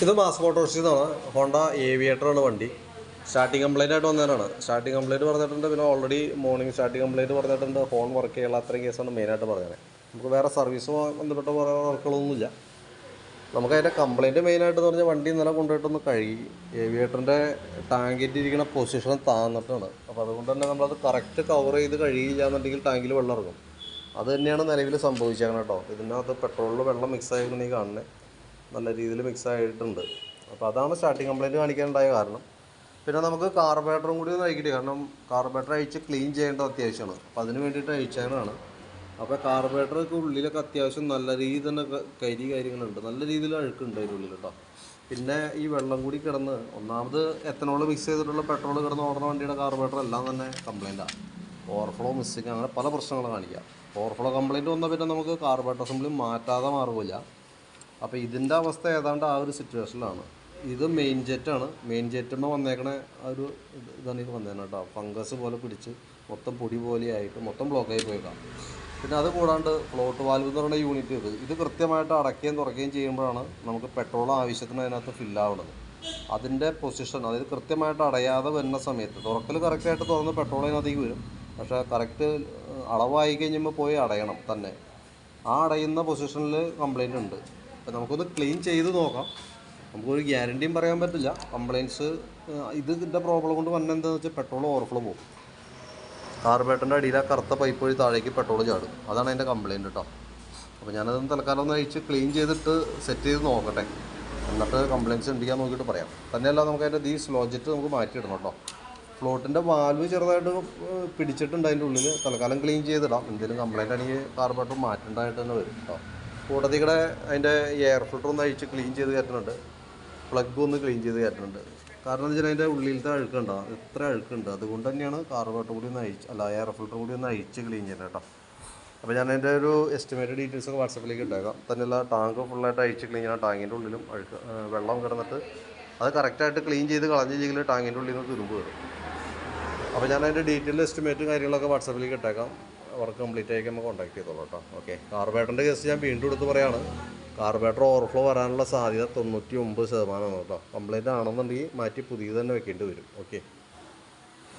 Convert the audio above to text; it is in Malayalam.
ഇത് മാസ് മോട്ടോഴ്സിൽ നിന്നാണ്. ഹോണ്ട ഏവിയേറ്ററാണ് വണ്ടി. സ്റ്റാർട്ടിങ് കംപ്ലൈൻ്റ് ആയിട്ട് വന്നതാണ്. സ്റ്റാർട്ടിങ് കംപ്ലൈൻറ്റ് പറഞ്ഞിട്ടുണ്ട്. പിന്നെ ഓൾറെഡി മോർണിംഗ് സ്റ്റാർട്ടിങ് കംപ്ലൈൻറ്റ് പറഞ്ഞിട്ടുണ്ട്. ഹോൺ വർക്ക് ചെയ്യാനുള്ള അത്രയും കേസാണ് മെയിനായിട്ട് പറഞ്ഞത്. നമുക്ക് വേറെ സർവീസ് ബന്ധപ്പെട്ട വേറെ വർക്കുകളൊന്നുമില്ല. നമുക്ക് അതിൻ്റെ കംപ്ലൈൻറ്റ് മെയിനായിട്ട് എന്ന് പറഞ്ഞാൽ വണ്ടി ഇന്നലെ കൊണ്ടുപോയിട്ടൊന്ന് കഴുകി. ഏവിയേറ്ററിൻ്റെ ടാങ്കിൻ്റെ ഇരിക്കുന്ന പൊസിഷൻ താന്നിട്ടാണ്. അപ്പോൾ അതുകൊണ്ട് തന്നെ നമ്മളത് കറക്റ്റ് കവർ ചെയ്ത് കഴുകിയില്ല എന്നുണ്ടെങ്കിൽ ടാങ്കിൽ വെള്ളം ഇറങ്ങും. അത് തന്നെയാണ് നിലവിൽ സംഭവിച്ചേക്കണം കേട്ടോ. ഇതിനകത്ത് പെട്രോളിൽ വെള്ളം മിക്സ് ആയിരിക്കണം. ഈ കാണുന്നത് നല്ല രീതിയിൽ മിക്സ് ആയിട്ടുണ്ട്. അപ്പോൾ അതാണ് സ്റ്റാർട്ടിങ് കംപ്ലൈൻറ്റ് കാണിക്കാനുണ്ടായ കാരണം. പിന്നെ നമുക്ക് കാർബറേറ്ററും കൂടി ഒന്ന് അയക്കിട്ട്, കാരണം കാർബറേറ്റർ അയച്ച് ക്ലീൻ ചെയ്യേണ്ടത് അത്യാവശ്യമാണ്. അപ്പോൾ അതിന് വേണ്ടിയിട്ട് അയച്ചതാണ്. അപ്പോൾ കാർബറേറ്ററൊക്കെ ഉള്ളിലൊക്കെ അത്യാവശ്യം നല്ല രീതിയിൽ തന്നെ കാര്യങ്ങളുണ്ട്. നല്ല രീതിയിൽ അഴുക്കുണ്ട് അതിൻ്റെ ഉള്ളിൽ കേട്ടോ. പിന്നെ ഈ വെള്ളം കൂടി കിടന്ന്, ഒന്നാമത് എത്തനോൾ മിക്സ് ചെയ്തിട്ടുള്ള പെട്രോൾ കിടന്ന് ഓടുന്ന വണ്ടിയുടെ കാർബറേറ്റർ എല്ലാം തന്നെ കംപ്ലൈൻറ്റാണ്. ഓവർഫ്ലോ മിസ്സിങ്, അങ്ങനെ പല പ്രശ്നങ്ങളും കാണിക്കാം. ഓവർഫ്ലോ കംപ്ലൈൻറ്റ് വന്നാൽ പിന്നെ നമുക്ക് കാർബറേറ്റർ അസംബ്ലി മാറ്റാതെ മാറുകയില്ല. അപ്പോൾ ഇതിൻ്റെ അവസ്ഥ ഏതാണ്ട് ആ ഒരു സിറ്റുവേഷനിലാണ്. ഇത് മെയിൻ ജെറ്റാണ്. മെയിൻ ജെറ്റിൽ വന്നേക്കണ ആ ഒരു ഇതാണ് ഇത് വന്നേക്കണം കേട്ടോ. ഫംഗസ് പോലെ പിടിച്ച് മൊത്തം പൊടി പോലെയായിട്ട് മൊത്തം ബ്ലോക്കായി പോയേക്കാം. പിന്നെ അത് കൂടാണ്ട് ഫ്ലോട്ട് വാൽവ് എന്ന് പറയുന്ന യൂണിറ്റ് ഇത് കൃത്യമായിട്ട് അടയ്ക്കുകയും തുറക്കുകയും ചെയ്യുമ്പോഴാണ് നമുക്ക് പെട്രോൾ ആവശ്യത്തിന് അതിനകത്ത് ഫില്ലാവുന്നത്. അതിൻ്റെ പൊസിഷൻ, അതായത് കൃത്യമായിട്ട് അടയാതെ വരുന്ന സമയത്ത് തുറക്കൽ കറക്റ്റായിട്ട് തുറന്ന് പെട്രോൾ അതിനകത്തേക്ക് വരും. പക്ഷേ കറക്റ്റ് അളവായി കഴിഞ്ഞപ്പോൾ പോയി അടയണം തന്നെ. ആ അടയുന്ന പൊസിഷനിൽ കംപ്ലൈൻറ്റ് ഉണ്ട്. അപ്പോൾ നമുക്കൊന്ന് ക്ലീൻ ചെയ്ത് നോക്കാം. നമുക്കൊരു ഗ്യാരണ്ടിയും പറയാൻ പറ്റില്ല. കംപ്ലയിൻറ്റ്സ് ഇതിൻ്റെ പ്രോബ്ലം കൊണ്ട് വന്നത് എന്താണെന്ന് വെച്ചാൽ പെട്രോൾ ഓവർഫ്ലോ പോകും. കാർബറേറ്ററിൻ്റെ അടിയിൽ ആ കറുത്ത പൈപ്പ് വഴി താഴേക്ക് പെട്രോൾ ചാടും. അതാണ് അതിൻ്റെ കംപ്ലയിൻറ്റ് കേട്ടോ. അപ്പോൾ ഞാനതൊന്ന് തൽക്കാലം ഒന്ന് അഴിച്ച് ക്ലീൻ ചെയ്തിട്ട് സെറ്റ് ചെയ്ത് നോക്കട്ടെ. എന്നിട്ട് കംപ്ലയിൻറ്റ്സ് ഉണ്ടെങ്കിൽ നോക്കിയിട്ട് പറയാം. തന്നെയല്ല നമുക്ക് അതിൻ്റെ ഈ സ്ലോജറ്റ് നമുക്ക് മാറ്റിയിടണം കേട്ടോ. ഫ്ലോട്ടിൻ്റെ വാൽവ് ചെറുതായിട്ട് പിടിച്ചിട്ടുണ്ട് അതിൻ്റെ ഉള്ളിൽ. തൽക്കാലം ക്ലീൻ ചെയ്തിടാം. എന്തെങ്കിലും കംപ്ലയിൻ്റ് ആണെങ്കിൽ കാർബറേറ്റർ മാറ്റേണ്ടതായിട്ട് തന്നെ വരും കേട്ടോ. കൂട്ടത്തിൽ കൂടെ അതിൻ്റെ എയർ ഫിൽറ്റർ ഒന്ന് അഴിച്ച് ക്ലീൻ ചെയ്ത് കയറ്റുന്നുണ്ട്. പ്ലഗ് ഒന്ന് ക്ലീൻ ചെയ്ത് കയറ്റുന്നുണ്ട്. കാരണം എന്ന് വെച്ചാൽ അതിൻ്റെ ഉള്ളിലത്തെ അഴുക്കുണ്ടോ, ഇത്ര അഴുക്കുണ്ട്. അതുകൊണ്ട് തന്നെയാണ് കാർബറേറ്റർ കൂടി ഒന്ന് എയർ ഫിൽറ്റർ കൂടി ഒന്ന് അഴിച്ച് ക്ലീൻ ചെയ്യുന്നത് കേട്ടോ. അപ്പോൾ ഞാൻ അതിൻ്റെ ഒരു എസ്റ്റിമേറ്റഡ് ഡീറ്റെയിൽസൊക്കെ വാട്സപ്പിലേക്ക് ഇട്ടേക്കാം. തന്നെയല്ല ടാങ്ക് ഫുള്ളായിട്ട് അഴിച്ച് ക്ലീൻ ചെയ്യണം. ടാങ്കിൻ്റെ ഉള്ളിലും വെള്ളം കിടന്നിട്ട് അത് കറക്റ്റായിട്ട് ക്ലീൻ ചെയ്ത് കളഞ്ഞെങ്കിൽ ടാങ്കിൻ്റെ ഉള്ളിൽ നിന്ന് തുരുമ്പ് വരും. അപ്പോൾ ഞാൻ അതിൻ്റെ ഡീറ്റെയിൽ എസ്റ്റിമേറ്റ് കാര്യങ്ങളൊക്കെ വാട്സപ്പിലേക്ക് ഇട്ടേക്കാം. വർക്ക് കംപ്ലീറ്റ് ആയി നമ്മൾ കോൺടാക്ട് ചെയ്തോളൂ കേട്ടോ. ഓക്കെ. കാർബറേറ്ററിൻ്റെ കേസ് ഞാൻ വീണ്ടും എടുത്ത് പറയുകയാണ്. കാർബറേറ്റർ ഓവർഫ്ലോ വരാനുള്ള സാധ്യത 99% കേട്ടോ. കംപ്ലൈൻറ്റ് ആണെന്നുണ്ടെങ്കിൽ മാറ്റി പുതിയത് തന്നെ വെക്കേണ്ടി വരും. ഓക്കെ.